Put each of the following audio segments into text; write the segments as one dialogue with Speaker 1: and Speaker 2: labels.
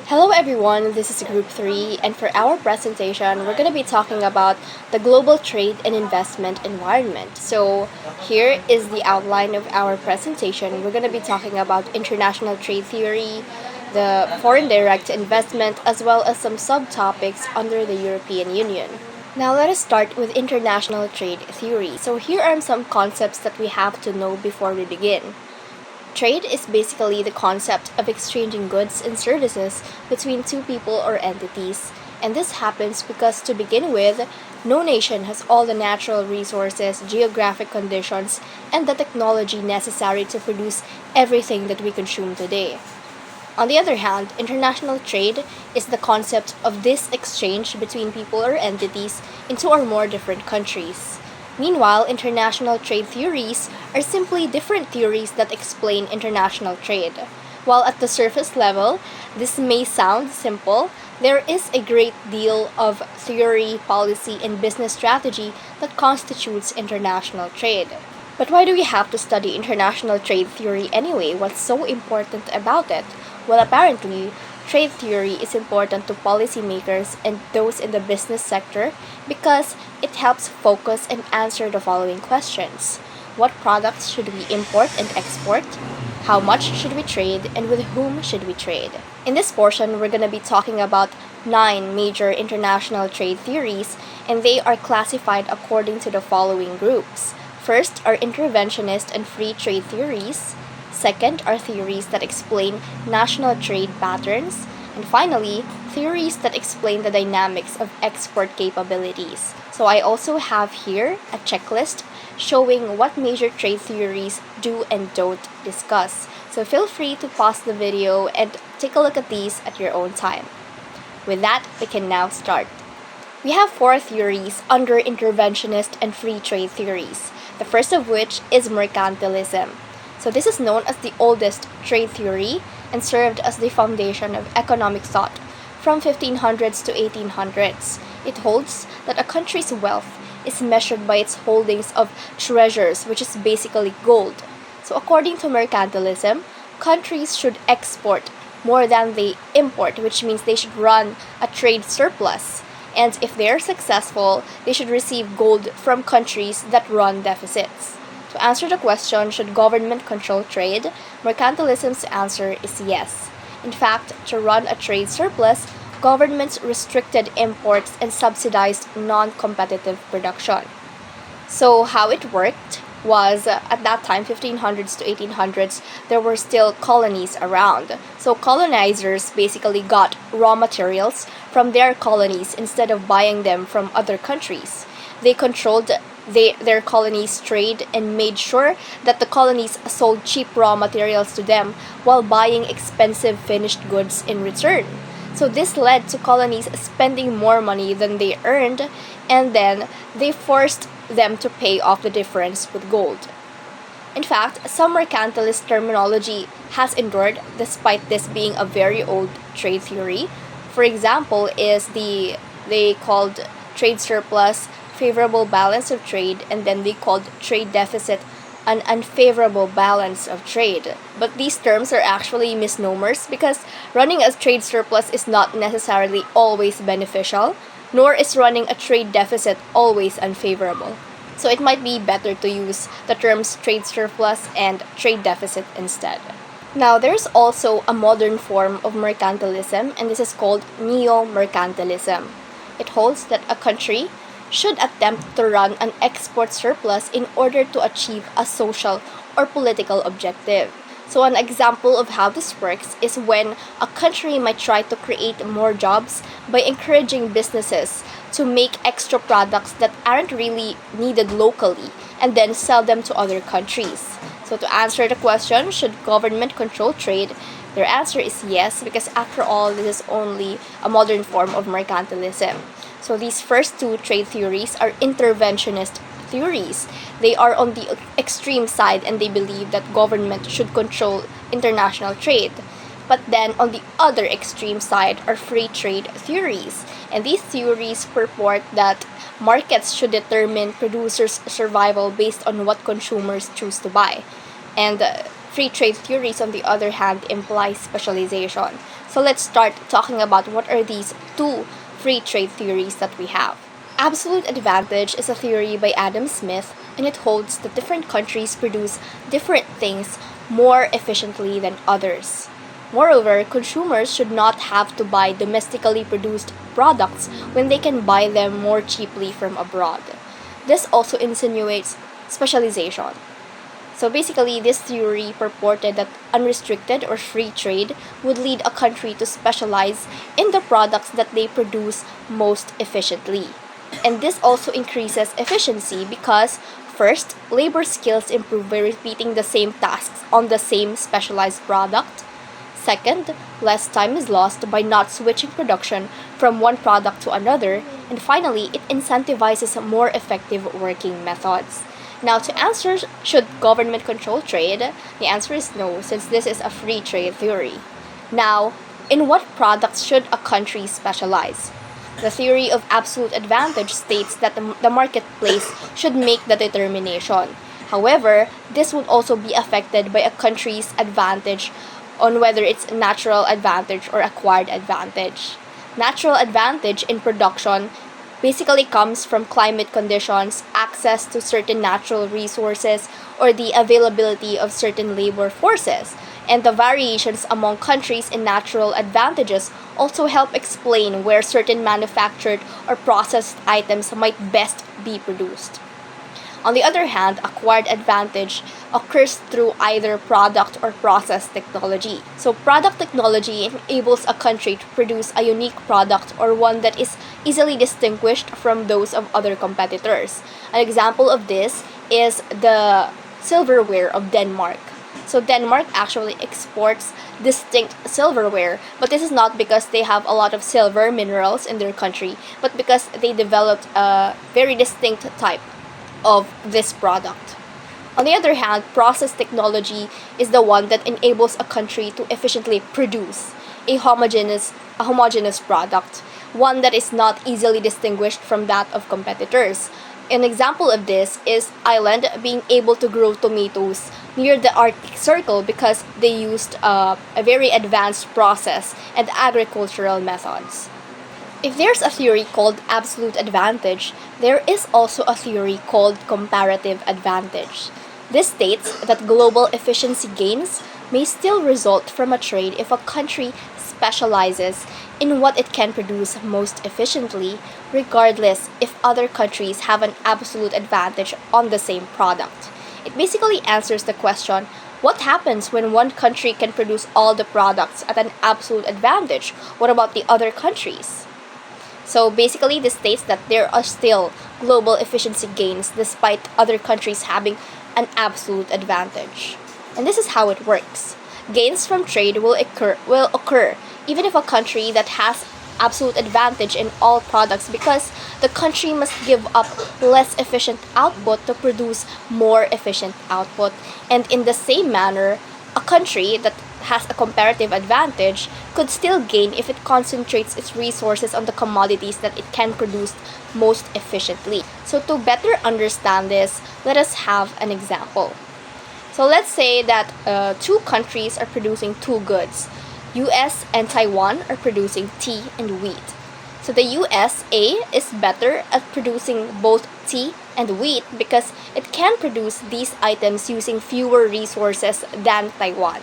Speaker 1: Hello everyone, this is Group 3 and for our presentation we're going to be talking about the global trade and investment environment. So here is the outline of our presentation. We're going to be talking about international trade theory, the foreign direct investment, as well as some subtopics under the European Union. Now let us start with international trade theory. So here are some concepts that we have to know before we begin. Trade is basically the concept of exchanging goods and services between two people or entities, and this happens because, to begin with, no nation has all the natural resources, geographic conditions, and the technology necessary to produce everything that we consume today. On the other hand, international trade is the concept of this exchange between people or entities in two or more different countries. Meanwhile, international trade theories are simply different theories that explain international trade. While at the surface level, this may sound simple, there is a great deal of theory, policy, and business strategy that constitutes international trade. But why do we have to study international trade theory anyway? What's so important about it? Well, apparently, trade theory is important to policymakers and those in the business sector because it helps focus and answer the following questions. What products should we import and export? How much should we trade and with whom should we trade? In this portion, we're going to be talking about 9 major international trade theories, and they are classified according to the following groups. First are interventionist and free trade theories. Second are theories that explain national trade patterns. And finally, theories that explain the dynamics of export capabilities. So I also have here a checklist showing what major trade theories do and don't discuss. So feel free to pause the video and take a look at these at your own time. With that, we can now start. We have 4 theories under interventionist and free trade theories, the first of which is mercantilism. So this is known as the oldest trade theory and served as the foundation of economic thought from 1500s to 1800s. It holds that a country's wealth is measured by its holdings of treasures, which is basically gold. So according to mercantilism, countries should export more than they import, which means they should run a trade surplus. And if they're successful, they should receive gold from countries that run deficits. To answer the question, should government control trade? Mercantilism's answer is yes. In fact, to run a trade surplus, governments restricted imports and subsidized non-competitive production. So how it worked was at that time, 1500s to 1800s, there were still colonies around. So colonizers basically got raw materials from their colonies instead of buying them from other countries. They controlled their colonies' trade and made sure that the colonies sold cheap raw materials to them while buying expensive finished goods in return. So this led to colonies spending more money than they earned, and then they forced them to pay off the difference with gold. In fact, some mercantilist terminology has endured despite this being a very old trade theory. For example, they called trade surplus favorable balance of trade, and then they called trade deficit an unfavorable balance of trade. But these terms are actually misnomers because running a trade surplus is not necessarily always beneficial, nor is running a trade deficit always unfavorable. So it might be better to use the terms trade surplus and trade deficit instead. Now, there's also a modern form of mercantilism, and this is called neo-mercantilism. It holds that a country should attempt to run an export surplus in order to achieve a social or political objective. So an example of how this works is when a country might try to create more jobs by encouraging businesses to make extra products that aren't really needed locally and then sell them to other countries. So to answer the question, should government control trade? Their answer is yes, because after all, this is only a modern form of mercantilism. So these first 2 trade theories are interventionist theories. They are on the extreme side and they believe that government should control international trade. But then on the other extreme side are free trade theories. And these theories purport that markets should determine producers' survival based on what consumers choose to buy. And free trade theories, on the other hand, imply specialization. So let's start talking about what are these two free trade theories that we have. Absolute advantage is a theory by Adam Smith, and it holds that different countries produce different things more efficiently than others. Moreover, consumers should not have to buy domestically produced products when they can buy them more cheaply from abroad. This also insinuates specialization. So basically, this theory purported that unrestricted or free trade would lead a country to specialize in the products that they produce most efficiently. And this also increases efficiency because, first, labor skills improve by repeating the same tasks on the same specialized product. Second, less time is lost by not switching production from one product to another. And finally, it incentivizes more effective working methods. Now, to answer should government control trade, the answer is no, since this is a free trade theory. Now, in what products should a country specialize? The theory of absolute advantage states that the marketplace should make the determination. However, this would also be affected by a country's advantage on whether it's natural advantage or acquired advantage. Natural advantage in production basically comes from climate conditions, access to certain natural resources, or the availability of certain labor forces. And the variations among countries in natural advantages also help explain where certain manufactured or processed items might best be produced. On the other hand, acquired advantage occurs through either product or process technology. So, product technology enables a country to produce a unique product or one that is easily distinguished from those of other competitors. An example of this is the silverware of Denmark. So, Denmark actually exports distinct silverware, but this is not because they have a lot of silver minerals in their country, but because they developed a very distinct type of this product. On the other hand, process technology is the one that enables a country to efficiently produce a homogeneous product, one that is not easily distinguished from that of competitors. An example of this is Ireland being able to grow tomatoes near the Arctic Circle because they used a very advanced process and agricultural methods. If there's a theory called absolute advantage, there is also a theory called comparative advantage. This states that global efficiency gains may still result from a trade if a country specializes in what it can produce most efficiently, regardless if other countries have an absolute advantage on the same product. It basically answers the question, what happens when one country can produce all the products at an absolute advantage? What about the other countries? So basically, this states that there are still global efficiency gains despite other countries having an absolute advantage. And this is how it works. Gains from trade will occur even if a country that has absolute advantage in all products because the country must give up less efficient output to produce more efficient output. And in the same manner, a country that has a comparative advantage could still gain if it concentrates its resources on the commodities that it can produce most efficiently. So to better understand this, let us have an example. So let's say that two countries are producing two goods. US and Taiwan are producing tea and wheat. So the USA is better at producing both tea and wheat because it can produce these items using fewer resources than Taiwan.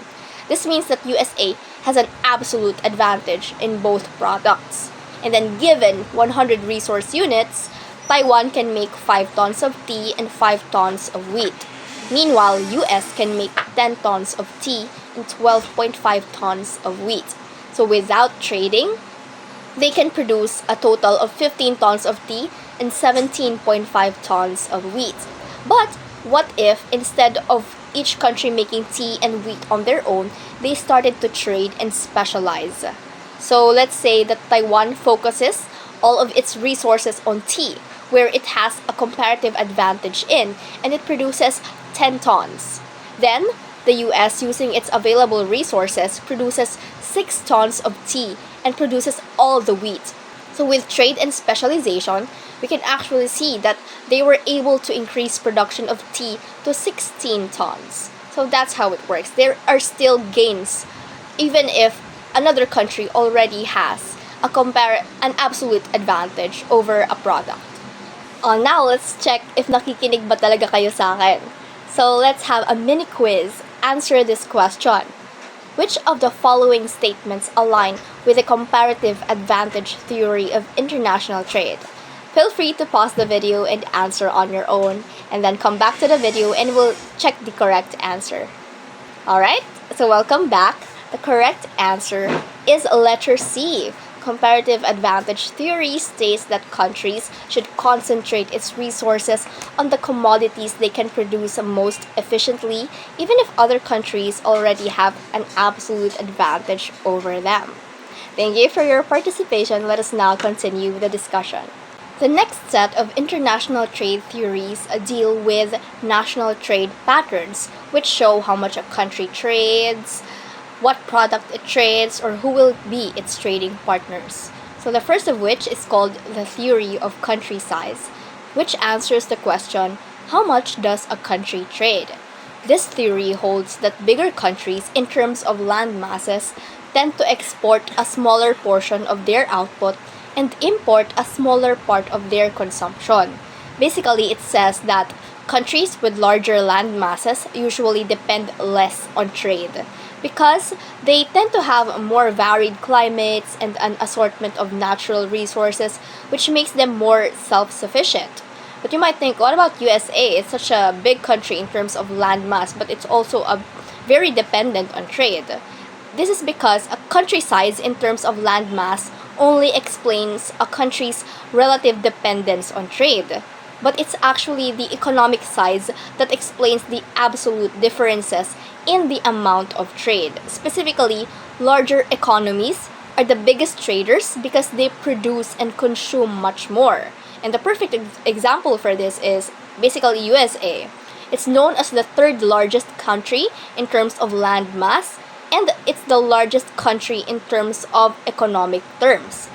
Speaker 1: This means that USA has an absolute advantage in both products. And then given 100 resource units, Taiwan can make 5 tons of tea and 5 tons of wheat. Meanwhile, US can make 10 tons of tea and 12.5 tons of wheat. So without trading, they can produce a total of 15 tons of tea and 17.5 tons of wheat. But what if instead of each country making tea and wheat on their own, they started to trade and specialize? So let's say that Taiwan focuses all of its resources on tea, where it has a comparative advantage in, and it produces 10 tons. Then, the US, using its available resources, produces 6 tons of tea and produces all the wheat. So with trade and specialization, we can actually see that they were able to increase production of tea to 16 tons. So that's how it works. There are still gains, even if another country already has an absolute advantage over a product. Now let's check if nakikinig ba talaga kayo sa akin. So let's have a mini quiz. Answer this question. Which of the following statements align with the comparative advantage theory of international trade? Feel free to pause the video and answer on your own, and then come back to the video and we'll check the correct answer. Alright, so welcome back. The correct answer is letter C. Comparative advantage theory states that countries should concentrate its resources on the commodities they can produce most efficiently, even if other countries already have an absolute advantage over them. Thank you for your participation. Let us now continue the discussion. The next set of international trade theories deal with national trade patterns, which show how much a country trades, what product it trades, or who will be its trading partners. So the first of which is called the theory of country size, which answers the question, how much does a country trade? This theory holds that bigger countries in terms of land masses tend to export a smaller portion of their output and import a smaller part of their consumption. Basically, it says that countries with larger land masses usually depend less on trade because they tend to have more varied climates and an assortment of natural resources, which makes them more self-sufficient. But you might think, what about USA? It's such a big country in terms of land mass, but it's also very dependent on trade. This is because a country size in terms of land mass only explains a country's relative dependence on trade, but it's actually the economic size that explains the absolute differences in the amount of trade. Specifically, larger economies are the biggest traders because they produce and consume much more. And the perfect example for this is basically USA. It's known as the third largest country in terms of land mass, and it's the largest country in terms of economic terms.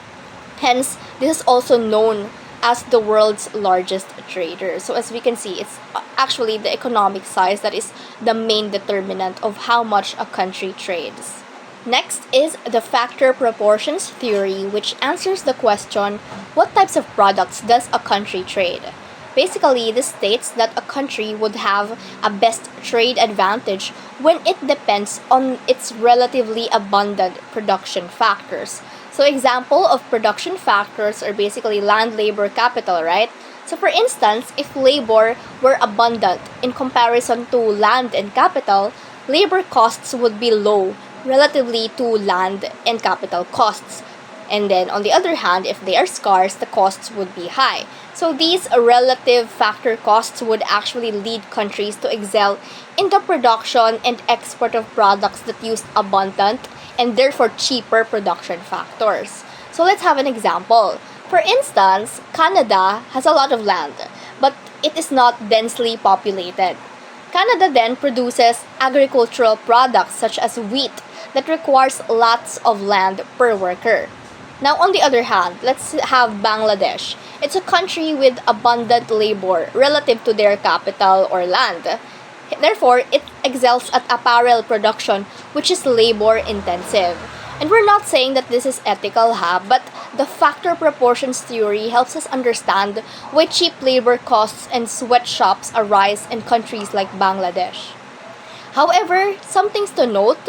Speaker 1: Hence, this is also known as the world's largest trader. So as we can see, it's actually the economic size that is the main determinant of how much a country trades. Next is the factor proportions theory, which answers the question, what types of products does a country trade? Basically, this states that a country would have a best trade advantage when it depends on its relatively abundant production factors. So example of production factors are basically land, labor, capital, right? So for instance, if labor were abundant in comparison to land and capital, labor costs would be low relatively to land and capital costs. And then on the other hand, if they are scarce, the costs would be high. So these relative factor costs would actually lead countries to excel in the production and export of products that use abundant and therefore cheaper production factors. So let's have an example. For instance, Canada has a lot of land, but it is not densely populated. Canada then produces agricultural products such as wheat that requires lots of land per worker. Now, on the other hand, let's have Bangladesh. It's a country with abundant labor relative to their capital or land. Therefore, it excels at apparel production, which is labor intensive. And we're not saying that this is ethical, but the factor proportions theory helps us understand why cheap labor costs and sweatshops arise in countries like Bangladesh. However, some things to note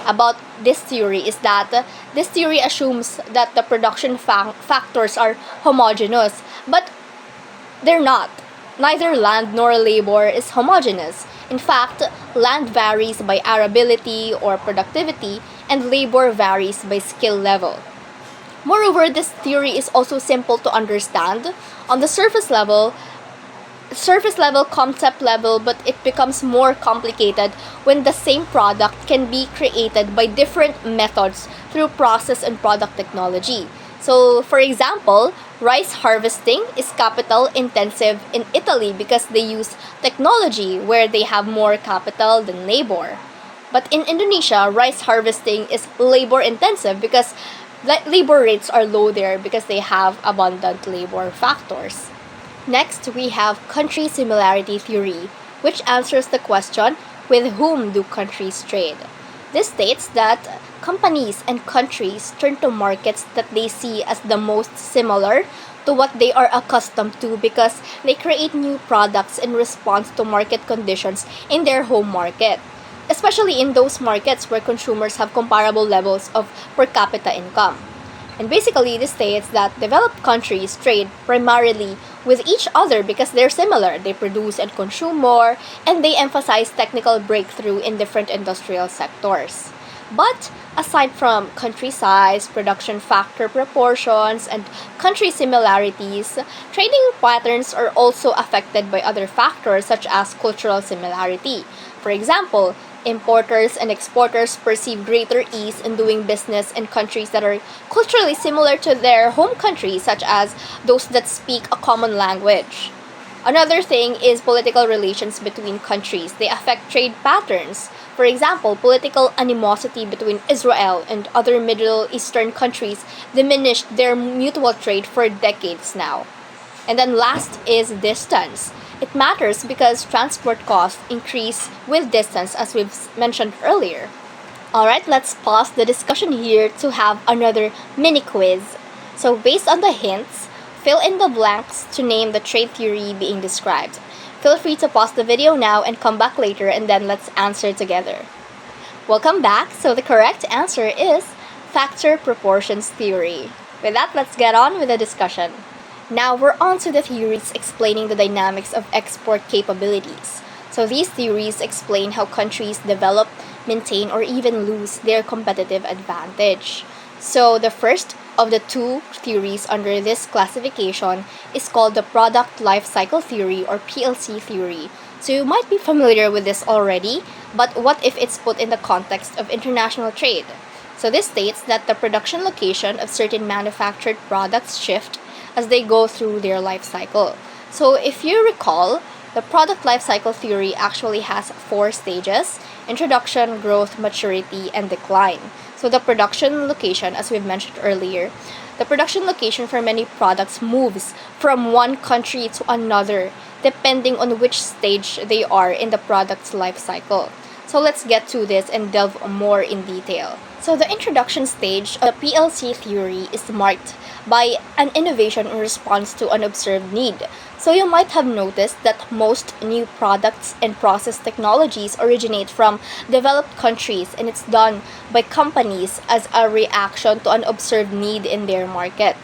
Speaker 1: about this theory is that this theory assumes that the production factors are homogeneous, but they're not. Neither land nor labor is homogeneous. In fact, land varies by arability or productivity, and labor varies by skill level. Moreover, this theory is also simple to understand on the surface level, concept level, but it becomes more complicated when the same product can be created by different methods through process and product technology. So, for example, rice harvesting is capital intensive in Italy because they use technology where they have more capital than labor. But in Indonesia, rice harvesting is labor intensive because labor rates are low there because they have abundant labor factors. Next, we have country similarity theory, which answers the question, with whom do countries trade? This states that companies and countries turn to markets that they see as the most similar to what they are accustomed to because they create new products in response to market conditions in their home market, especially in those markets where consumers have comparable levels of per capita income. And basically, this states that developed countries trade primarily with each other because they're similar. They produce and consume more, and they emphasize technical breakthrough in different industrial sectors. But aside from country size, production factor proportions, and country similarities, trading patterns are also affected by other factors such as cultural similarity. For example, importers and exporters perceive greater ease in doing business in countries that are culturally similar to their home country, such as those that speak a common language. Another thing is political relations between countries. They affect trade patterns. For example, political animosity between Israel and other Middle Eastern countries diminished their mutual trade for decades now. And then last is distance. It matters because transport costs increase with distance, as we've mentioned earlier. Alright, let's pause the discussion here to have another mini quiz. So, based on the hints, fill in the blanks to name the trade theory being described. Feel free to pause the video now and come back later and then let's answer together. Welcome back. So, the correct answer is factor proportions theory. With that, let's get on with the discussion. Now we're on to the theories explaining the dynamics of export capabilities. So these theories explain how countries develop, maintain, or even lose their competitive advantage. So the first of the two theories under this classification is called the product life cycle theory or PLC theory. So you might be familiar with this already, but what if it's put in the context of international trade? So this states that the production location of certain manufactured products shift as they go through their life cycle. So if you recall, the product life cycle theory actually has four stages: introduction, growth, maturity, and decline. So the production location, as we've mentioned earlier, the production location for many products moves from one country to another depending on which stage they are in the product's life cycle. So let's get to this and delve more in detail. So the introduction stage of the PLC theory is marked by an innovation in response to an observed need. So you might have noticed that most new products and process technologies originate from developed countries, and it's done by companies as a reaction to an observed need in their market.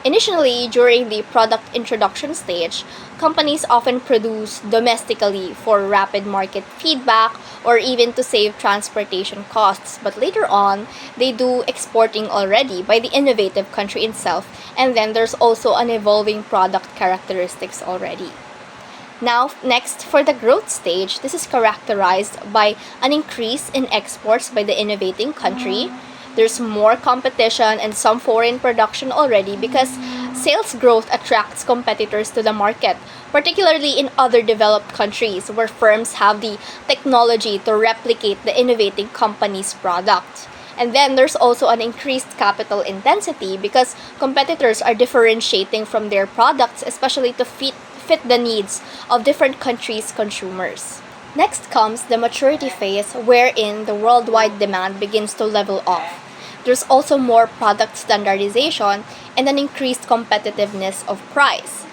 Speaker 1: Initially, during the product introduction stage, companies often produce domestically for rapid market feedback or even to save transportation costs. But later on, they do exporting already by the innovative country itself, and then there's also an evolving product characteristics already. Now, next, for the growth stage, this is characterized by an increase in exports by the innovating country. There's more competition and some foreign production already because sales growth attracts competitors to the market, particularly in other developed countries where firms have the technology to replicate the innovating company's product. And then there's also an increased capital intensity because competitors are differentiating from their products, especially to fit the needs of different countries' consumers. Next comes the maturity phase, wherein the worldwide demand begins to level off. There's also more product standardization and an increased competitiveness of price,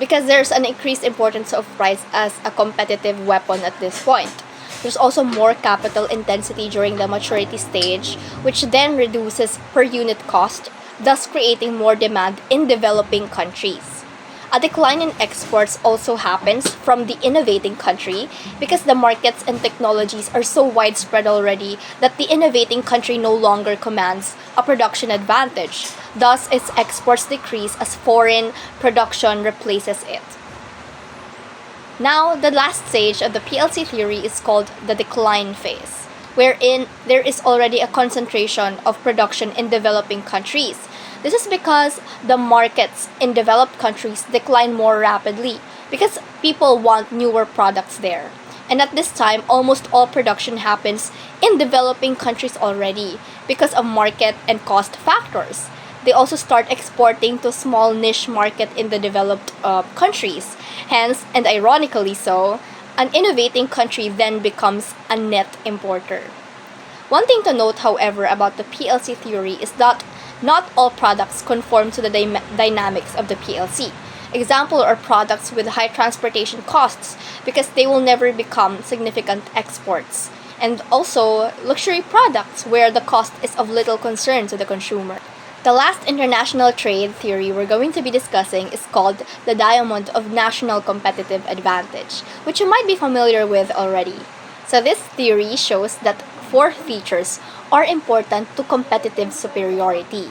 Speaker 1: because there's an increased importance of price as a competitive weapon at this point. There's also more capital intensity during the maturity stage, which then reduces per unit cost, thus creating more demand in developing countries. A decline in exports also happens from the innovating country because the markets and technologies are so widespread already that the innovating country no longer commands a production advantage. Thus, its exports decrease as foreign production replaces it. Now, the last stage of the PLC theory is called the decline phase, wherein there is already a concentration of production in developing countries. This is because the markets in developed countries decline more rapidly because people want newer products there. And at this time, almost all production happens in developing countries already because of market and cost factors. They also start exporting to small niche market in the developed countries. Hence, and ironically so, an innovating country then becomes a net importer. One thing to note, however, about the PLC theory is that not all products conform to the dynamics of the PLC. Example are products with high transportation costs because they will never become significant exports. And also luxury products where the cost is of little concern to the consumer. The last international trade theory we're going to be discussing is called the diamond of national competitive advantage, which you might be familiar with already. So, this theory shows that four features are important to competitive superiority.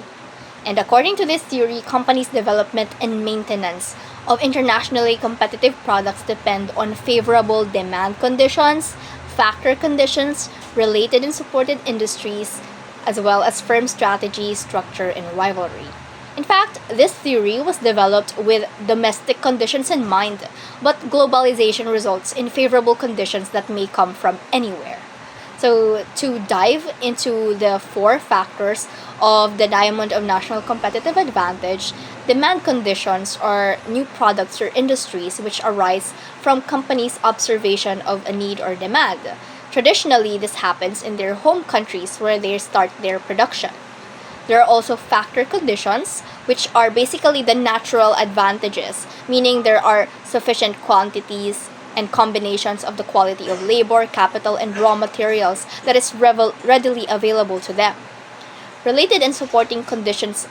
Speaker 1: And according to this theory, companies' development and maintenance of internationally competitive products depend on favorable demand conditions, factor conditions, related and supported industries, as well as firm strategy, structure, and rivalry. In fact, this theory was developed with domestic conditions in mind, but globalization results in favorable conditions that may come from anywhere. So, to dive into the four factors of the diamond of national competitive advantage, demand conditions are new products or industries which arise from companies' observation of a need or demand. Traditionally, this happens in their home countries where they start their production. There are also factor conditions, which are basically the natural advantages, meaning there are sufficient quantities and combinations of the quality of labor, capital, and raw materials that is readily available to them. Related and supporting conditions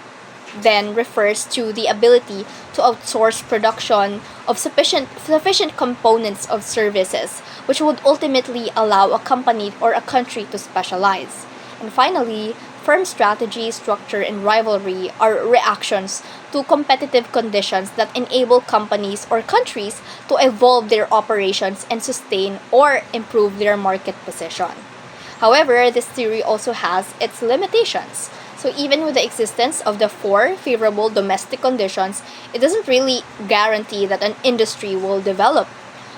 Speaker 1: then refers to the ability to outsource production of sufficient components of services, which would ultimately allow a company or a country to specialize. And finally, firm strategy, structure, and rivalry are reactions to competitive conditions that enable companies or countries to evolve their operations and sustain or improve their market position. However, this theory also has its limitations. So, even with the existence of the four favorable domestic conditions, it doesn't really guarantee that an industry will develop.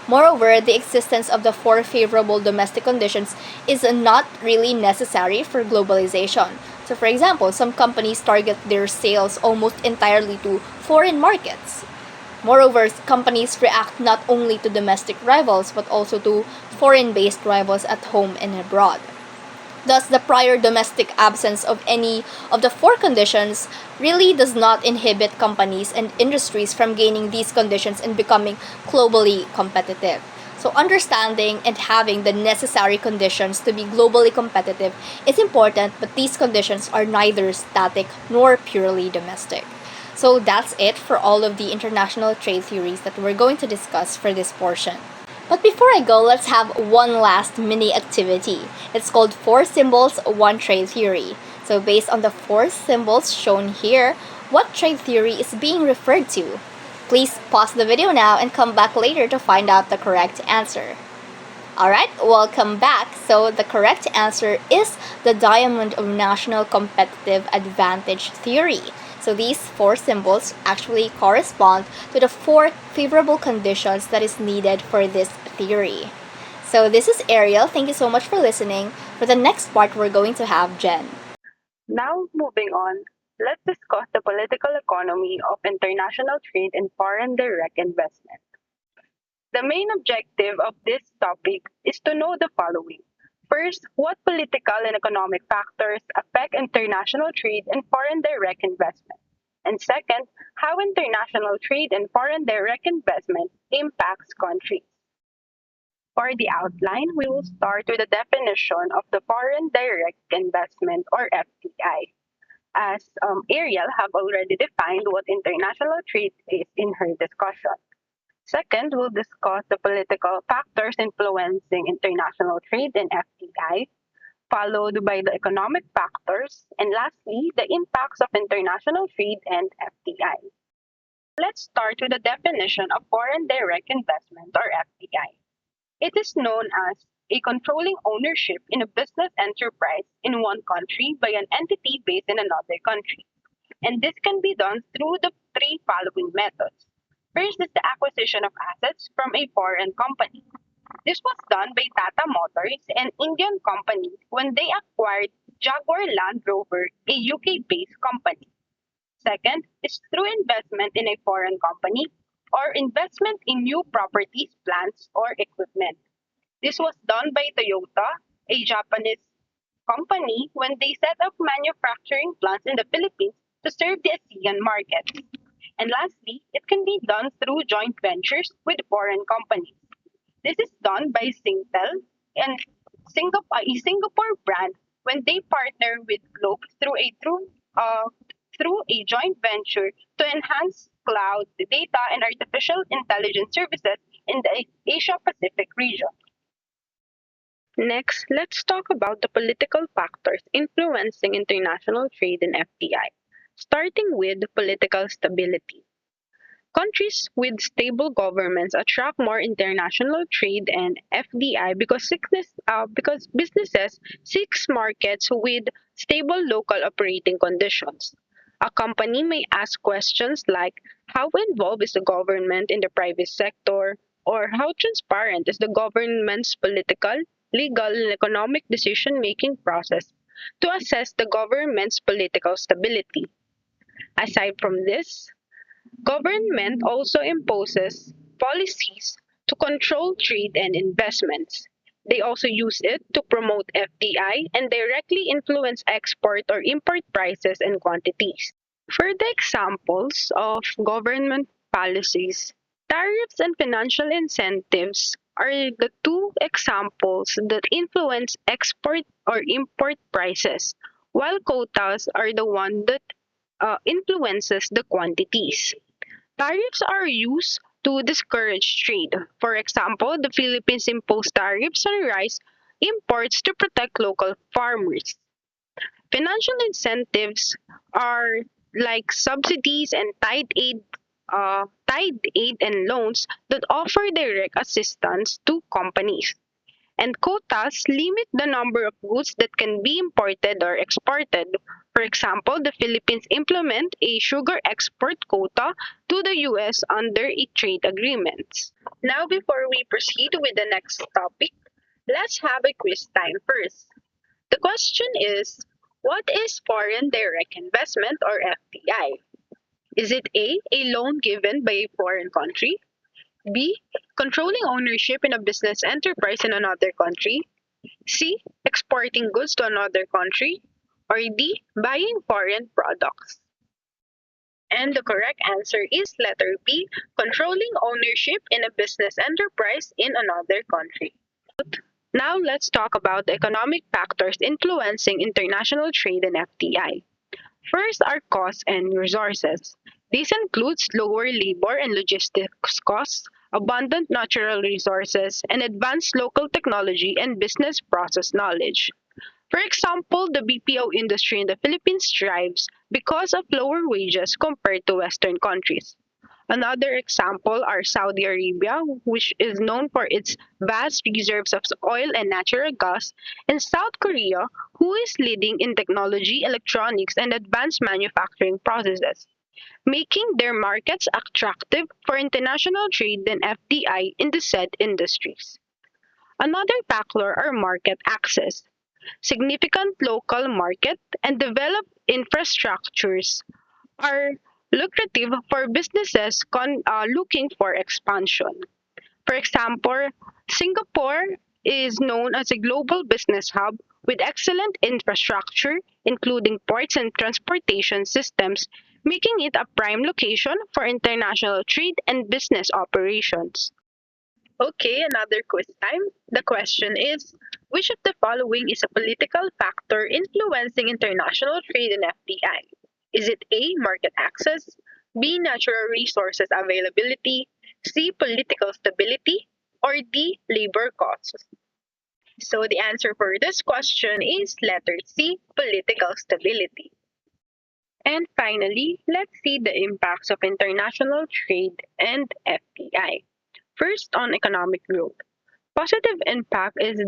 Speaker 1: Moreover, the existence of the four favorable domestic conditions is not really necessary for globalization. So, for example, some companies target their sales almost entirely to foreign markets. Moreover, companies react not only to domestic rivals but also to foreign based rivals at home and abroad. Thus, the prior domestic absence of any of the four conditions really does not inhibit companies and industries from gaining these conditions and becoming globally competitive. So, understanding and having the necessary conditions to be globally competitive is important, but these conditions are neither static nor purely domestic. So, that's it for all of the international trade theories that we're going to discuss for this portion. But before I go, let's have one last mini activity. It's called Four Symbols, One Trade Theory. So, based on the four symbols shown here, what trade theory is being referred to? Please pause the video now and come back later to find out the correct answer. Alright, welcome back. So, the correct answer is the Diamond of National Competitive Advantage Theory. So these four symbols actually correspond to the four favorable conditions that is needed for this theory. So this is Ariel. Thank you so much for listening. For the next part, we're going to have Jen.
Speaker 2: Now, moving on, let's discuss the political economy of international trade and foreign direct investment. The main objective of this topic is to know the following. First, what political and economic factors affect international trade and foreign direct investment? And second, how international trade and foreign direct investment impacts countries. For the outline, we will start with the definition of the foreign direct investment or FDI. As Ariel have already defined what international trade is in her discussion. Second, we'll discuss the political factors influencing international trade and FDI, followed by the economic factors, and lastly, the impacts of international trade and FDI. Let's start with the definition of foreign direct investment or FDI. It is known as a controlling ownership in a business enterprise in one country by an entity based in another country. And this can be done through the three following methods. First is the acquisition of assets from a foreign company. This was done by Tata Motors, an Indian company, when they acquired Jaguar Land Rover, a UK-based company. Second is through investment in a foreign company or investment in new properties, plants, or equipment. This was done by Toyota, a Japanese company when they set up manufacturing plants in the Philippines to serve the ASEAN market. And lastly, it can be done through joint ventures with foreign companies. This is done by Singtel and a Singapore brand when they partner with Globe uh, through a joint venture to enhance cloud data and artificial intelligence services in the Asia Pacific region. Next, let's talk about the political factors influencing international trade and FDI, starting with political stability. Countries with stable governments attract more international trade and FDI because businesses seek markets with stable local operating conditions. A company may ask questions like how involved is the government in the private sector, or how transparent is the government's political, legal, and economic decision making process to assess the government's political stability. Aside from this, government also imposes policies to control trade and investments. They also use it to promote FDI and directly influence export or import prices and quantities. Further examples of government policies, tariffs and financial incentives are the two examples that influence export or import prices, while quotas are the one that influences the quantities. Tariffs are used to discourage trade. For example, the Philippines imposed tariffs on rice imports to protect local farmers. Financial incentives are like subsidies and tied aid and loans that offer direct assistance to companies. And quotas limit the number of goods that can be imported or exported. For example, the Philippines implement a sugar export quota to the US under a trade agreement. Now, before we proceed with the next topic, let's have a quiz time first. The question is, what is foreign direct investment or FDI? Is it A loan given by a foreign country? B. Controlling ownership in a business enterprise in another country? C. Exporting goods to another country? Or D. Buying foreign products? And the correct answer is letter B. Controlling ownership in a business enterprise in another country. Now let's talk about the economic factors influencing international trade and FDI. First are costs and resources. This includes lower labor and logistics costs, abundant natural resources, and advanced local technology and business process knowledge. For example, the BPO industry in the Philippines thrives because of lower wages compared to Western countries. Another example are Saudi Arabia, which is known for its vast reserves of oil and natural gas, and South Korea, who is leading in technology, electronics, and advanced manufacturing processes, making their markets attractive for international trade and FDI in the said industries. Another factor are market access. Significant local market and developed infrastructures are lucrative for businesses looking for expansion. For example, Singapore is known as a global business hub with excellent infrastructure, including ports and transportation systems, making it a prime location for international trade and business operations. Okay, another quiz time. The question is, which of the following is a political factor influencing international trade and FDI? Is it A, market access, B, natural resources availability, C, political stability, or D, labor costs? So the answer for this question is letter C, political stability. And finally, let's see the impacts of international trade and FDI. First, on economic growth. Positive impact is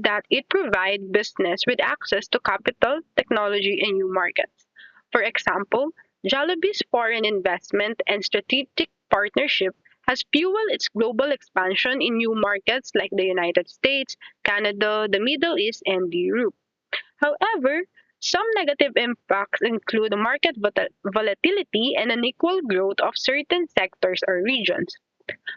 Speaker 2: that it provides business with access to capital, technology, and new markets. For example, Jollibee's foreign investment and strategic partnership has fueled its global expansion in new markets like the United States, Canada, the Middle East, and Europe. However, some negative impacts include market volatility and unequal growth of certain sectors or regions.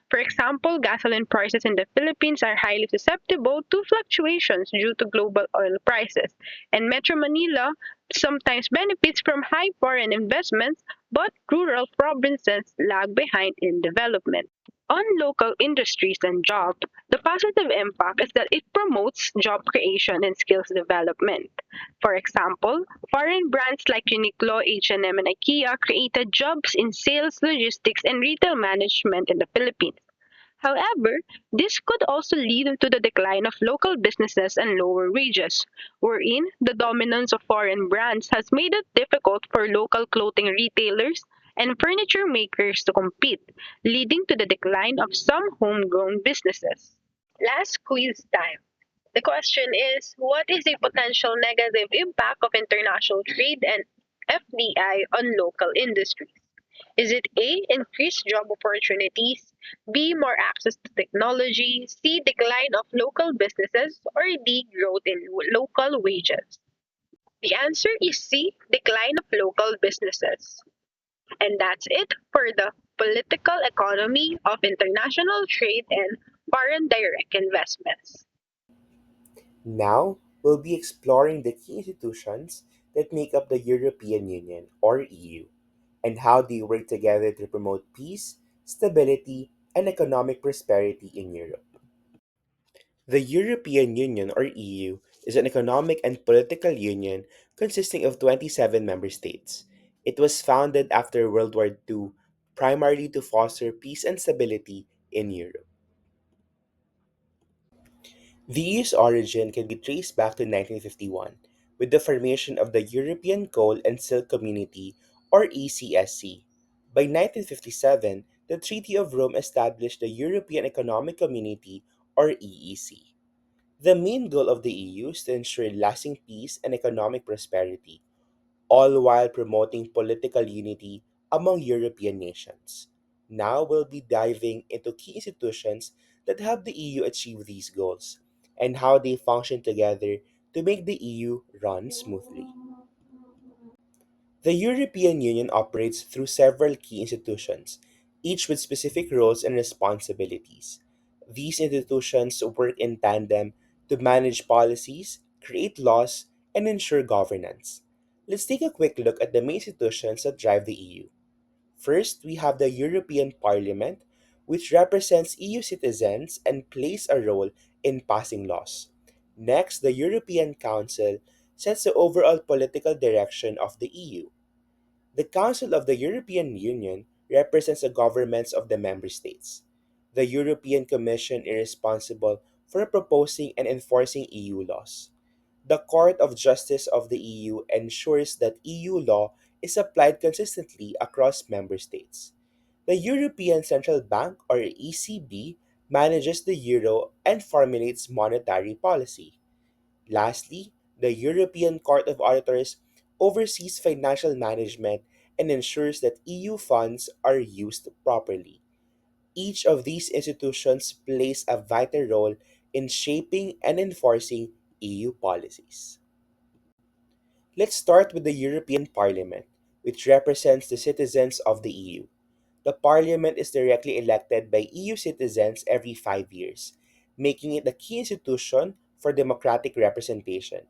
Speaker 2: For example, gasoline prices in the Philippines are highly susceptible to fluctuations due to global oil prices, and Metro Manila sometimes benefits from high foreign investments, but rural provinces lag behind in development. On local industries and jobs, the positive impact is that it promotes job creation and skills development. For example, foreign brands like Uniqlo, H&M, and IKEA created jobs in sales, logistics, and retail management in the Philippines. However, this could also lead to the decline of local businesses and lower wages, wherein the dominance of foreign brands has made it difficult for local clothing retailers and furniture makers to compete, leading to the decline of some homegrown businesses. Last quiz time. The question is, what is the potential negative impact of international trade and FDI on local industries? Is it A, increased job opportunities, B, more access to technology, C, decline of local businesses, or D, growth in local wages? The answer is C, decline of local businesses. And that's it for the political economy of international trade and foreign direct investments.
Speaker 3: Now, we'll be exploring the key institutions that make up the European Union, or EU, and how they work together to promote peace, stability, and economic prosperity in Europe. The European Union, or EU, is an economic and political union consisting of 27 member states. It was founded after World War II primarily to foster peace and stability in Europe. The EU's origin can be traced back to 1951, with the formation of the European Coal and Steel Community, or ECSC. By 1957, the Treaty of Rome established the European Economic Community, or EEC. The main goal of the EU is to ensure lasting peace and economic prosperity, all while promoting political unity among European nations. Now we'll be diving into key institutions that help the EU achieve these goals and how they function together to make the EU run smoothly. The European Union operates through several key institutions, each with specific roles and responsibilities. These institutions work in tandem to manage policies, create laws, and ensure governance. Let's take a quick look at the main institutions that drive the EU. First, we have the European Parliament, which represents EU citizens and plays a role in passing laws. Next, the European Council sets the overall political direction of the EU. The Council of the European Union represents the governments of the member states. The European Commission is responsible for proposing and enforcing EU laws. The Court of Justice of the EU ensures that EU law is applied consistently across member states. The European Central Bank, or ECB, manages the euro and formulates monetary policy. Lastly, the European Court of Auditors oversees financial management and ensures that EU funds are used properly. Each of these institutions plays a vital role in shaping and enforcing EU policies. Let's start with the European Parliament, which represents the citizens of the EU. The Parliament is directly elected by EU citizens every 5 years, making it a key institution for democratic representation.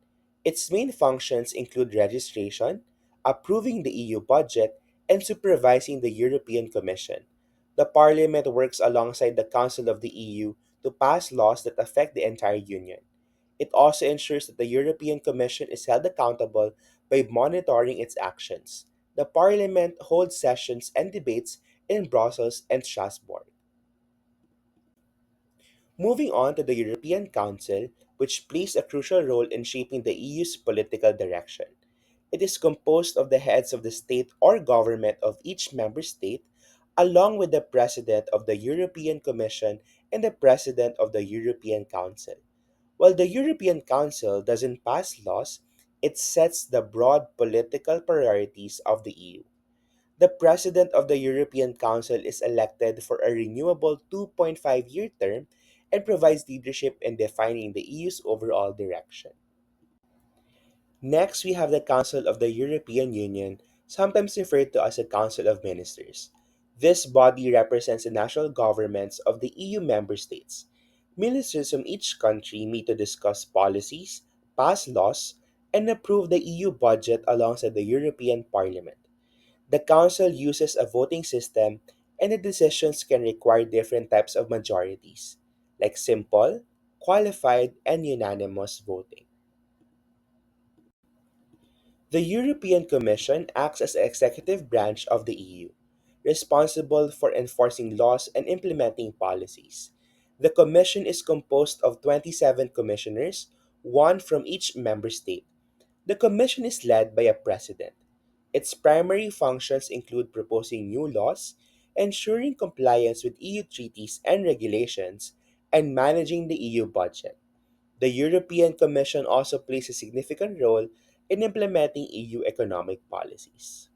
Speaker 3: Its main functions include registration, approving the EU budget, and supervising the European Commission. The Parliament works alongside the Council of the EU to pass laws that affect the entire Union. It also ensures that the European Commission is held accountable by monitoring its actions. The Parliament holds sessions and debates in Brussels and Strasbourg. Moving on to the European Council, which plays a crucial role in shaping the EU's political direction. It is composed of the heads of the state or government of each member state, along with the President of the European Commission and the President of the European Council. While the European Council doesn't pass laws, it sets the broad political priorities of the EU. The President of the European Council is elected for a renewable 2.5-year term and provides leadership in defining the EU's overall direction. Next, we have the Council of the European Union, sometimes referred to as the Council of Ministers. This body represents the national governments of the EU member states. Ministers from each country meet to discuss policies, pass laws, and approve the EU budget alongside the European Parliament. The Council uses a voting system, and the decisions can require different types of majorities, like simple, qualified, and unanimous voting. The European Commission acts as the executive branch of the EU, responsible for enforcing laws and implementing policies. The Commission is composed of 27 commissioners, one from each member state. The Commission is led by a president. Its primary functions include proposing new laws, ensuring compliance with EU treaties and regulations, and managing the EU budget. The European Commission also plays a significant role in implementing EU economic policies.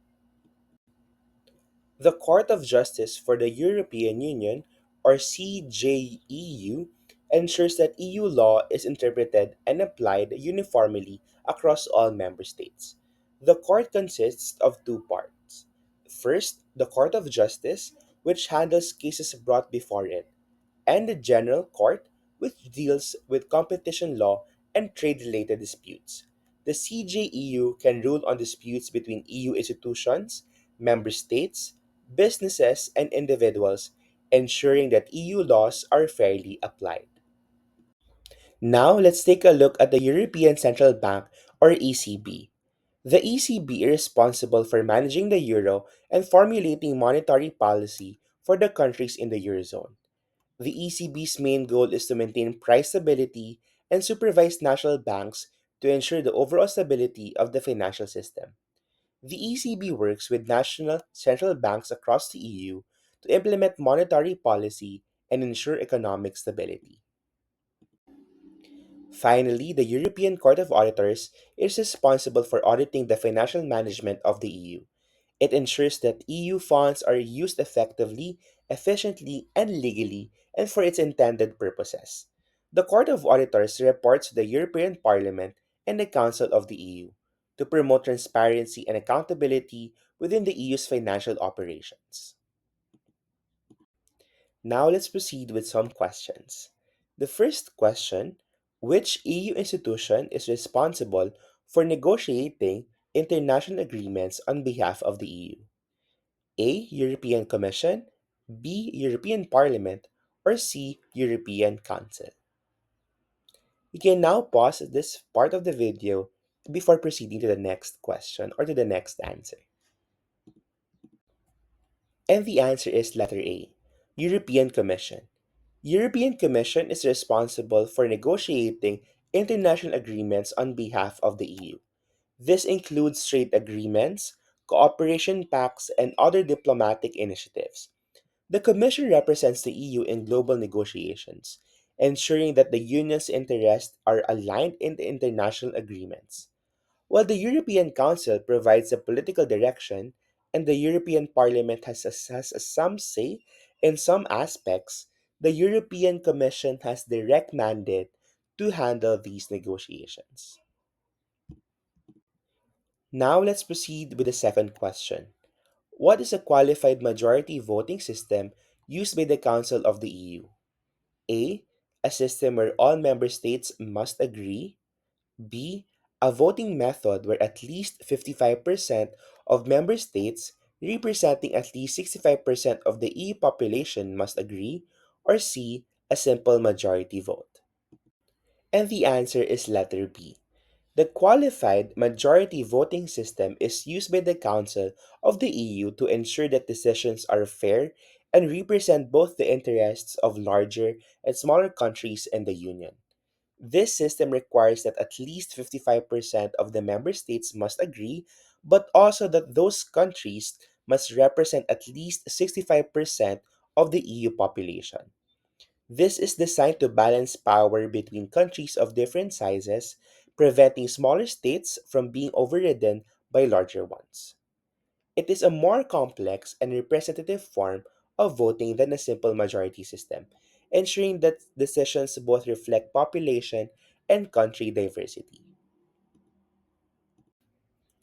Speaker 3: The Court of Justice for the European Union, or CJEU, ensures that EU law is interpreted and applied uniformly across all member states. The court consists of two parts. First, the Court of Justice, which handles cases brought before it, and the General Court, which deals with competition law and trade related disputes. The CJEU can rule on disputes between EU institutions, member states, businesses, and individuals, ensuring that EU laws are fairly applied. Now, let's take a look at the European Central Bank, or ECB. The ECB is responsible for managing the euro and formulating monetary policy for the countries in the eurozone. The ECB's main goal is to maintain price stability and supervise national banks to ensure the overall stability of the financial system. The ECB works with national central banks across the EU to implement monetary policy and ensure economic stability. Finally, the European Court of Auditors is responsible for auditing the financial management of the EU. It ensures that EU funds are used effectively, efficiently, and legally, and for its intended purposes. The Court of Auditors reports to the European Parliament and the Council of the EU to promote transparency and accountability within the EU's financial operations. Now let's proceed with some questions. The first question: which EU institution is responsible for negotiating international agreements on behalf of the EU? A. European Commission, B. European Parliament, or C. European Council. You can now pause this part of the video before proceeding to the next question or to the next answer. And the answer is letter A, European Commission. European Commission is responsible for negotiating international agreements on behalf of the EU. This includes trade agreements, cooperation pacts, and other diplomatic initiatives. The Commission represents the EU in global negotiations, ensuring that the Union's interests are aligned in the international agreements. While the European Council provides the political direction and the European Parliament has some say in some aspects, the European Commission has direct mandate to handle these negotiations. Now let's proceed with the second question. What is a qualified majority voting system used by the Council of the EU? A. A system where all member states must agree. B. A voting method where at least 55% of member states, representing at least 65% of the EU population, must agree. Or C. A simple majority vote. And the answer is letter B. The qualified majority voting system is used by the Council of the EU to ensure that decisions are fair and represent both the interests of larger and smaller countries in the Union. This system requires that at least 55% of the member states must agree, but also that those countries must represent at least 65% of the EU population. This is designed to balance power between countries of different sizes, preventing smaller states from being overridden by larger ones. It is a more complex and representative form of voting than a simple majority system, ensuring that decisions both reflect population and country diversity.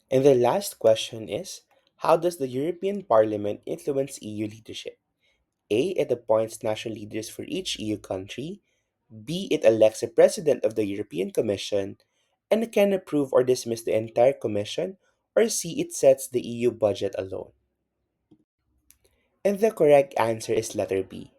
Speaker 3: And the last question is: How does the European Parliament influence EU leadership? A. It appoints national leaders for each EU country. B. It elects a president of the European Commission and can approve or dismiss the entire Commission. Or C. It sets the EU budget alone. And the correct answer is letter B.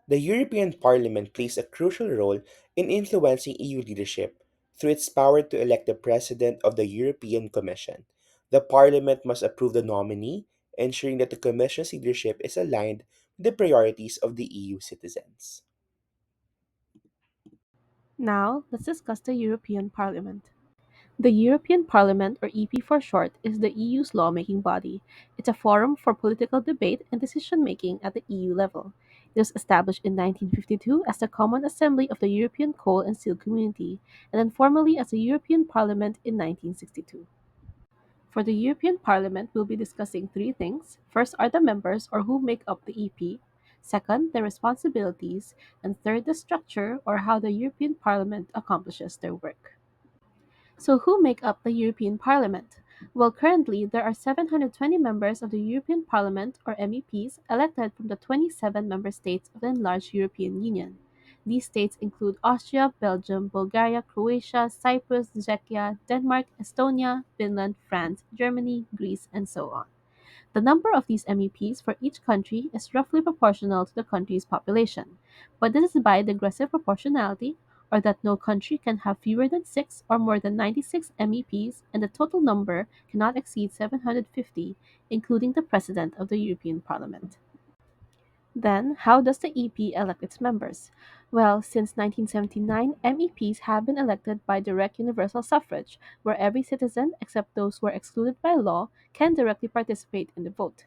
Speaker 3: The European Parliament plays a crucial role in influencing EU leadership through its power to elect the President of the European Commission. The Parliament must approve the nominee, ensuring that the Commission's leadership is aligned with the priorities of the EU citizens.
Speaker 4: Now, let's discuss the European Parliament. The European Parliament, or EP for short, is the EU's lawmaking body. It's a forum for political debate and decision making at the EU level. It was established in 1952 as the Common Assembly of the European Coal and Steel Community, and then formally as the European Parliament in 1962. For the European Parliament, we'll be discussing three things. First are the members, or who make up the EP. Second, the responsibilities. And third, the structure, or how the European Parliament accomplishes their work. So, who make up the European Parliament? Well, currently, there are 720 members of the European Parliament, or MEPs, elected from the 27 member states of the enlarged European Union. These states include Austria, Belgium, Bulgaria, Croatia, Cyprus, Czechia, Denmark, Estonia, Finland, France, Germany, Greece, and so on. The number of these MEPs for each country is roughly proportional to the country's population, but this is by digressive proportionality, or that no country can have fewer than 6 or more than 96 MEPs, and the total number cannot exceed 750, including the President of the European Parliament. Then, how does the EP elect its members? Well, since 1979, MEPs have been elected by direct universal suffrage, where every citizen, except those who are excluded by law, can directly participate in the vote.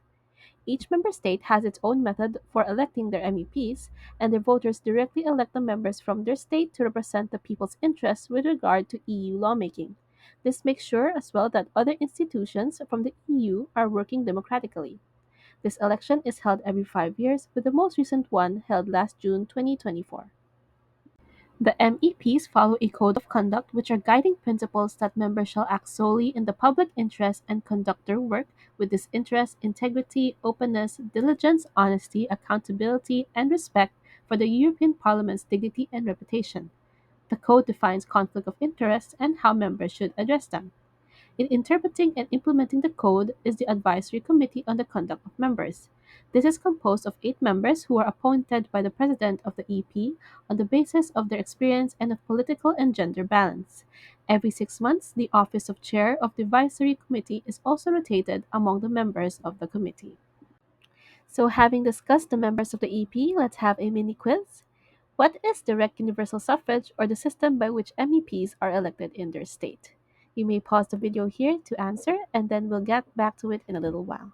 Speaker 4: Each member state has its own method for electing their MEPs, and the voters directly elect the members from their state to represent the people's interests with regard to EU lawmaking. This makes sure as well that other institutions from the EU are working democratically. This election is held every 5 years, with the most recent one held last June 2024. The MEPs follow a code of conduct which are guiding principles that members shall act solely in the public interest and conduct their work with disinterest, integrity, openness, diligence, honesty, accountability, and respect for the European Parliament's dignity and reputation. The code defines conflict of interest and how members should address them. In interpreting and implementing the code is the Advisory Committee on the Conduct of Members. This is composed of 8 members who are appointed by the President of the EP on the basis of their experience and of political and gender balance. Every 6 months, the office of Chair of the Advisory Committee is also rotated among the members of the committee. So, having discussed the members of the EP, let's have a mini quiz. What is direct universal suffrage, or the system by which MEPs are elected in their state? You may pause the video here to answer, and then we'll get back to it in a little while.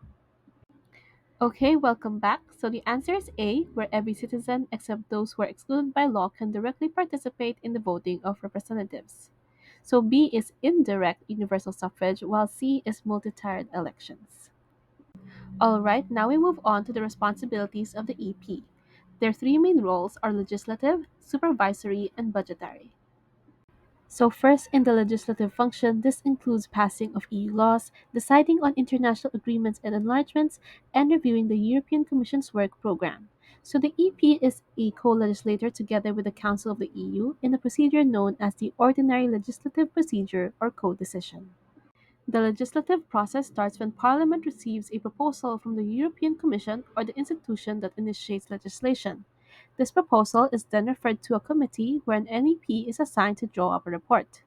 Speaker 4: Okay, welcome back. So the answer is A, where every citizen except those who are excluded by law can directly participate in the voting of representatives. So B is indirect universal suffrage, while C is multi-tiered elections. Alright, now we move on to the responsibilities of the EP. Their three main roles are legislative, supervisory, and budgetary. So, first, in the legislative function, this includes passing of EU laws, deciding on international agreements and enlargements, and reviewing the European Commission's work program. So, the EP is a co legislator together with the Council of the EU in a procedure known as the Ordinary Legislative Procedure or Co-Decision. The legislative process starts when Parliament receives a proposal from the European Commission or the institution that initiates legislation. This proposal is then referred to a committee where an MEP is assigned to draw up a report.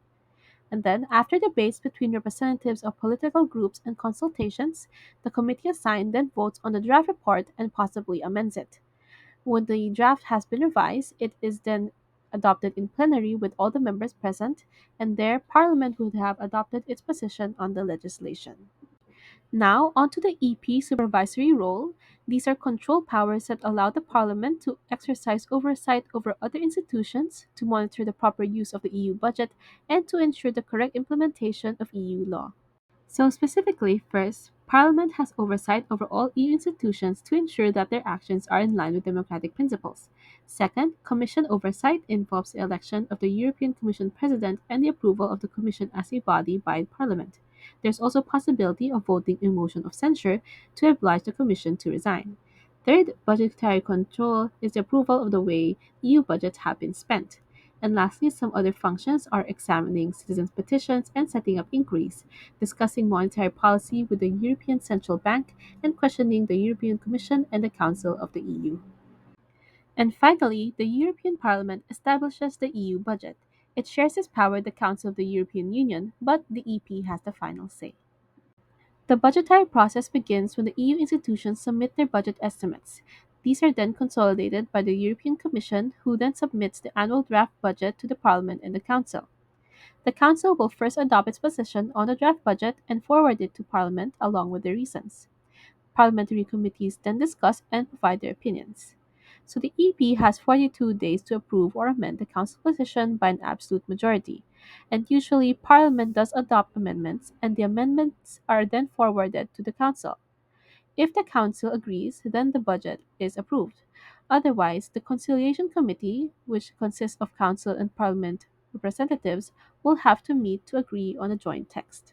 Speaker 4: And then, after debates between representatives of political groups and consultations, the committee assigned then votes on the draft report and possibly amends it. When the draft has been revised, it is then adopted in plenary with all the members present, and there Parliament would have adopted its position on the legislation. Now, onto the EP supervisory role. These are control powers that allow the Parliament to exercise oversight over other institutions, to monitor the proper use of the EU budget, and to ensure the correct implementation of EU law. So, specifically, first, Parliament has oversight over all EU institutions to ensure that their actions are in line with democratic principles. Second, Commission oversight involves the election of the European Commission President and the approval of the Commission as a body by Parliament. There's also possibility of voting a motion of censure to oblige the Commission to resign. Third, budgetary control is the approval of the way EU budgets have been spent. And lastly, some other functions are examining citizens' petitions and setting up inquiries, discussing monetary policy with the European Central Bank, and questioning the European Commission and the Council of the EU. And finally, the European Parliament establishes the EU budget. It shares its power with the Council of the European Union, but the EP has the final say. The budgetary process begins when the EU institutions submit their budget estimates. These are then consolidated by the European Commission, who then submits the annual draft budget to the Parliament and the Council. The Council will first adopt its position on the draft budget and forward it to Parliament along with the reasons. Parliamentary committees then discuss and provide their opinions. So the EP has 42 days to approve or amend the Council position by an absolute majority. And usually, Parliament does adopt amendments, and the amendments are then forwarded to the Council. If the Council agrees, then the budget is approved. Otherwise, the Conciliation Committee, which consists of Council and Parliament representatives, will have to meet to agree on a joint text.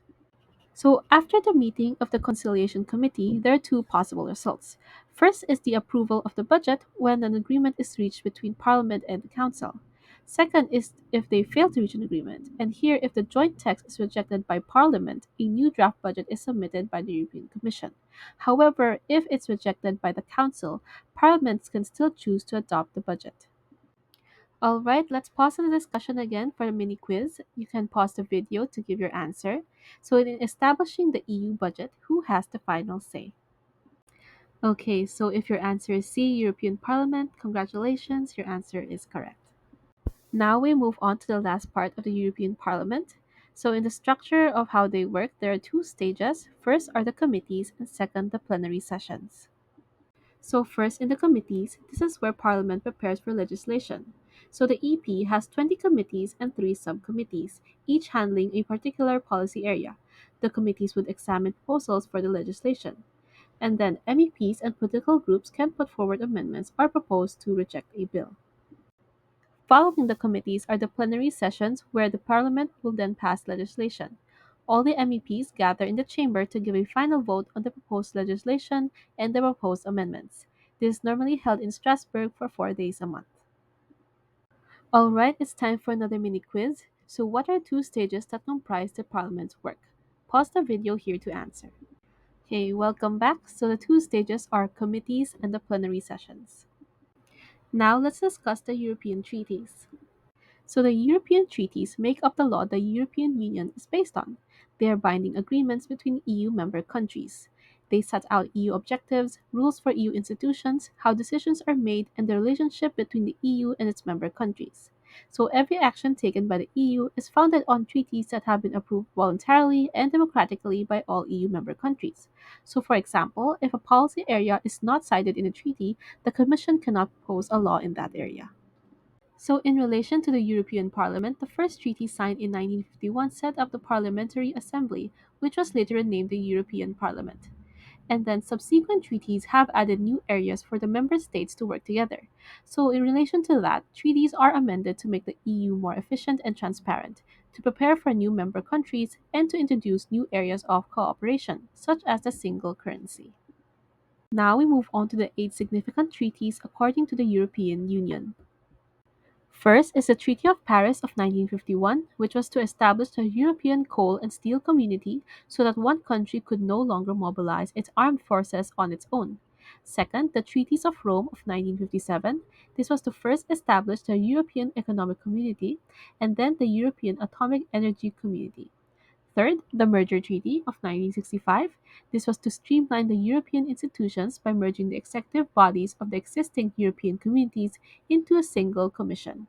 Speaker 4: So, after the meeting of the Conciliation Committee, there are two possible results. First is the approval of the budget when an agreement is reached between Parliament and the Council. Second is if they fail to reach an agreement, and here, if the joint text is rejected by Parliament, a new draft budget is submitted by the European Commission. However, if it's rejected by the Council, Parliament can still choose to adopt the budget. All right, let's pause the discussion again for a mini quiz. You can pause the video to give your answer. So, in establishing the EU budget, who has the final say? Okay, so if your answer is C, European Parliament, congratulations, your answer is correct. Now we move on to the last part of the European Parliament. So, in the structure of how they work, there are two stages. First are the committees, and second, the plenary sessions. So, first in the committees, this is where Parliament prepares for legislation. So, the EP has 20 committees and 3 subcommittees, each handling a particular policy area. The committees would examine proposals for the legislation. And then MEPs and political groups can put forward amendments or propose to reject a bill. Following the committees are the plenary sessions where the Parliament will then pass legislation. All the MEPs gather in the chamber to give a final vote on the proposed legislation and the proposed amendments. This is normally held in Strasbourg for 4 days a month. Alright, it's time for another mini quiz. So, what are two stages that comprise the Parliament's work? Pause the video here to answer. Okay, welcome back. So, the two stages are committees and the plenary sessions. Now, let's discuss the European treaties. So the European treaties make up the law the European Union is based on. They are binding agreements between EU member countries. They set out EU objectives, rules for EU institutions, how decisions are made, and the relationship between the EU and its member countries. So every action taken by the EU is founded on treaties that have been approved voluntarily and democratically by all EU member countries. So for example, if a policy area is not cited in a treaty, the Commission cannot propose a law in that area. So, in relation to the European Parliament, the first treaty signed in 1951 set up the Parliamentary Assembly, which was later named the European Parliament. And then subsequent treaties have added new areas for the member states to work together. So, in relation to that, treaties are amended to make the EU more efficient and transparent, to prepare for new member countries, and to introduce new areas of cooperation, such as the single currency. Now we move on to the 8 significant treaties according to the European Union. First is the Treaty of Paris of 1951, which was to establish the European coal and steel community so that one country could no longer mobilize its armed forces on its own. Second, the Treaties of Rome of 1957. This was to first establish the European Economic Community and then the European Atomic Energy Community. Third, the Merger Treaty of 1965. This was to streamline the European institutions by merging the executive bodies of the existing European communities into a single commission.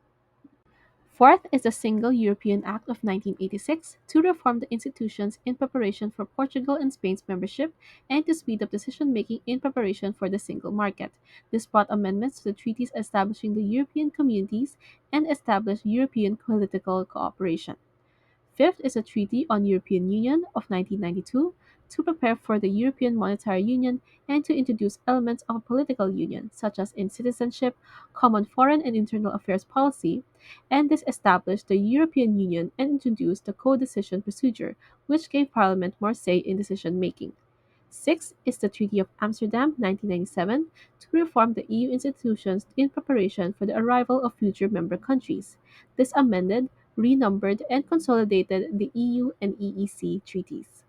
Speaker 4: Fourth is the Single European Act of 1986 to reform the institutions in preparation for Portugal and Spain's membership and to speed up decision making in preparation for the single market. This brought amendments to the treaties establishing the European communities and established European political cooperation. Fifth is the Treaty on European Union of 1992. to prepare for the European Monetary Union and to introduce elements of a political union, such as in citizenship, common foreign and internal affairs policy, and this established the European Union and introduced the co-decision procedure, which gave Parliament more say in decision making. Six is the Treaty of Amsterdam, 1997, to reform the EU institutions in preparation for the arrival of future member countries. This amended, renumbered, and consolidated the EU and EEC treaties.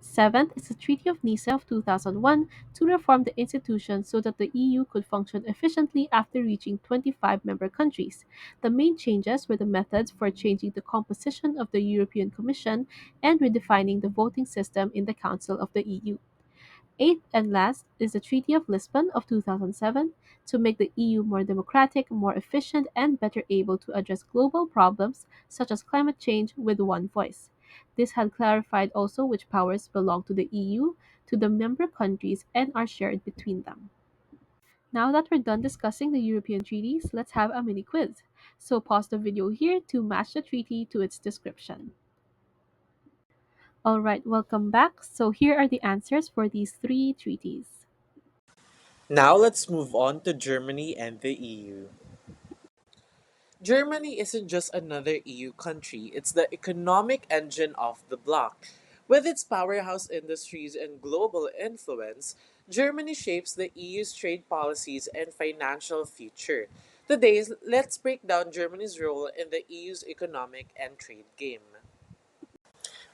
Speaker 4: Seventh is the Treaty of Nice of 2001 to reform the institutions so that the EU could function efficiently after reaching 25 member countries. The main changes were the methods for changing the composition of the European Commission and redefining the voting system in the Council of the EU. Eighth and last is the Treaty of Lisbon of 2007 to make the EU more democratic, more efficient, and better able to address global problems such as climate change with one voice. This had clarified also which powers belong to the EU, to the member countries, and are shared between them. Now that we're done discussing the European treaties, let's have a mini quiz. So pause the video here to match the treaty to its description. All right, welcome back. So here are the answers for these three treaties.
Speaker 5: Now let's move on to Germany and the EU. Germany isn't just another EU country, it's the economic engine of the bloc. With its powerhouse industries and global influence, Germany shapes the EU's trade policies and financial future. Today, let's break down Germany's role in the EU's economic and trade game.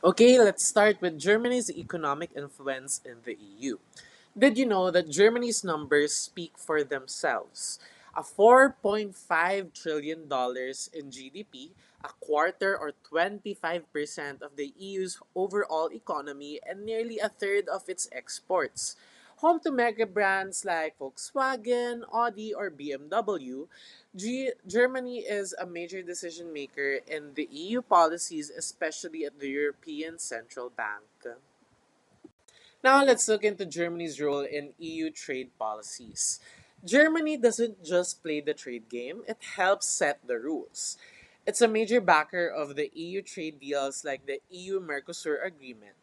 Speaker 5: Okay, let's start with Germany's economic influence in the EU. Did you know that Germany's numbers speak for themselves? A $4.5 trillion in GDP, a quarter or 25% of the EU's overall economy, and nearly a third of its exports. Home to mega brands like Volkswagen, Audi, or BMW, Germany is a major decision maker in the EU policies, especially at the European Central Bank. Now let's look into Germany's role in EU trade policies. Germany doesn't just play the trade game, it helps set the rules. It's a major backer of the EU trade deals like the EU Mercosur agreement.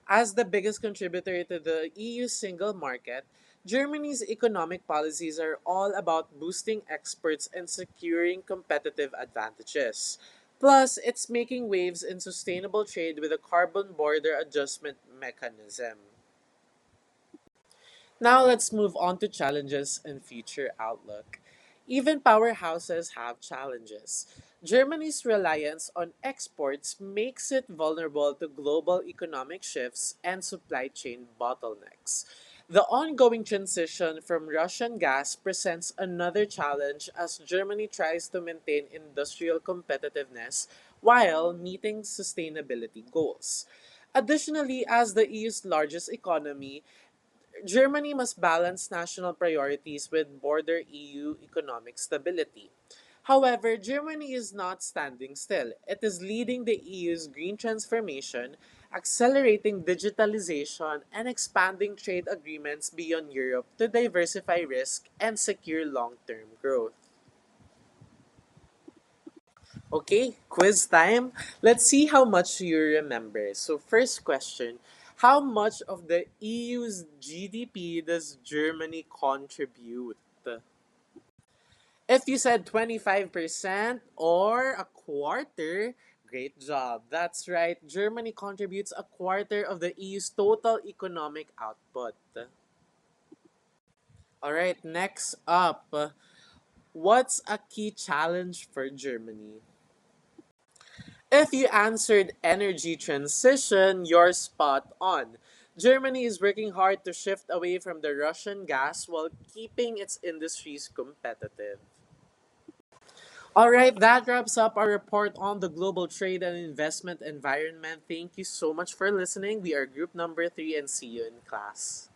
Speaker 5: As the biggest contributor to the EU single market, Germany's economic policies are all about boosting exports and securing competitive advantages. Plus, it's making waves in sustainable trade with a carbon border adjustment mechanism. Now let's move on to challenges and future outlook. Even powerhouses have challenges. Germany's reliance on exports makes it vulnerable to global economic shifts and supply chain bottlenecks. The ongoing transition from Russian gas presents another challenge as Germany tries to maintain industrial competitiveness while meeting sustainability goals. Additionally, as the EU's largest economy, Germany must balance national priorities with broader EU economic stability. However, Germany is not standing still. It is leading the EU's green transformation, accelerating digitalization, and expanding trade agreements beyond Europe to diversify risk and secure long term growth. Okay, quiz time. Let's see how much you remember. So, first question: how much of the EU's GDP does Germany contribute? If you said 25% or a quarter, great job. That's right. Germany contributes a quarter of the EU's total economic output. All right, next up. What's a key challenge for Germany? If you answered energy transition, you're spot on. Germany is working hard to shift away from the Russian gas while keeping its industries competitive. All right, that wraps up our report on the global trade and investment environment. Thank you so much for listening. We are group number 3 and see you in class.